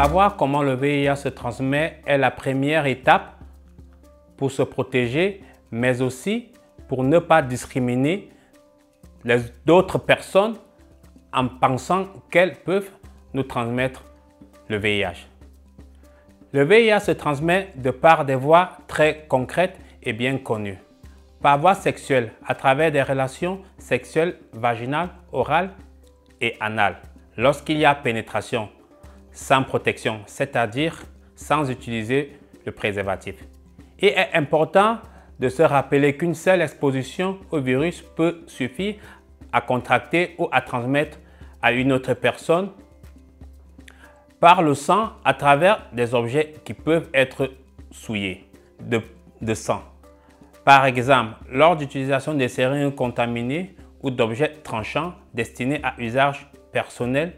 Savoir comment le VIH se transmet est la première étape pour se protéger, mais aussi pour ne pas discriminer d'autres personnes en pensant qu'elles peuvent nous transmettre le VIH. Le VIH se transmet de par des voies très concrètes et bien connues. Par voie sexuelle, à travers des relations sexuelles vaginales, orales et anales. Lorsqu'il y a pénétration sans protection, c'est-à-dire sans utiliser le préservatif. Il est important de se rappeler qu'une seule exposition au virus peut suffire à contracter ou à transmettre à une autre personne par le sang à travers des objets qui peuvent être souillés de sang. Par exemple, lors d'utilisation des seringues contaminées ou d'objets tranchants destinés à usage personnel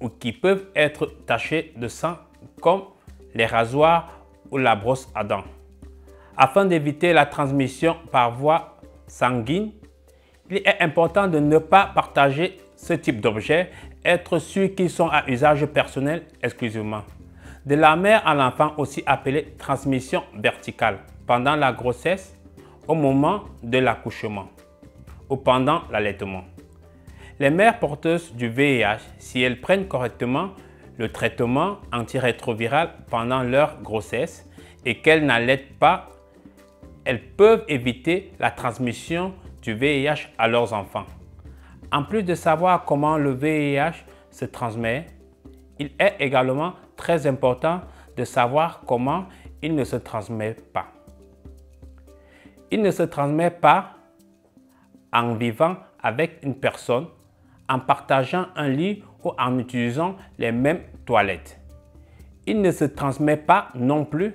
ou qui peuvent être tachés de sang comme les rasoirs ou la brosse à dents. Afin d'éviter la transmission par voie sanguine, il est important de ne pas partager ce type d'objets, être sûr qu'ils sont à usage personnel exclusivement. De la mère à l'enfant, aussi appelée transmission verticale, pendant la grossesse, au moment de l'accouchement ou pendant l'allaitement. Les mères porteuses du VIH, si elles prennent correctement le traitement antirétroviral pendant leur grossesse et qu'elles n'allaitent pas, elles peuvent éviter la transmission du VIH à leurs enfants. En plus de savoir comment le VIH se transmet, il est également très important de savoir comment il ne se transmet pas. Il ne se transmet pas en vivant avec une personne, en partageant un lit ou en utilisant les mêmes toilettes. Il ne se transmet pas non plus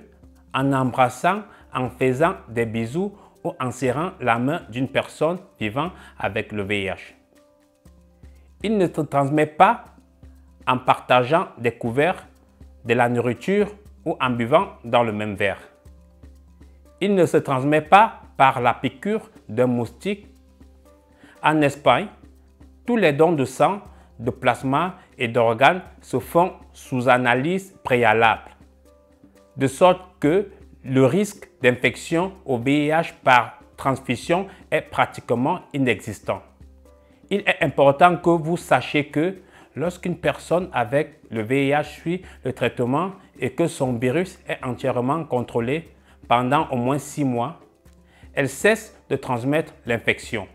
en embrassant, en faisant des bisous ou en serrant la main d'une personne vivant avec le VIH. Il ne se transmet pas en partageant des couverts, de la nourriture ou en buvant dans le même verre. Il ne se transmet pas par la piqûre d'un moustique. En Espagne, tous les dons de sang, de plasma et d'organes se font sous analyse préalable, de sorte que le risque d'infection au VIH par transfusion est pratiquement inexistant. Il est important que vous sachiez que lorsqu'une personne avec le VIH suit le traitement et que son virus est entièrement contrôlé pendant au moins 6 mois, elle cesse de transmettre l'infection.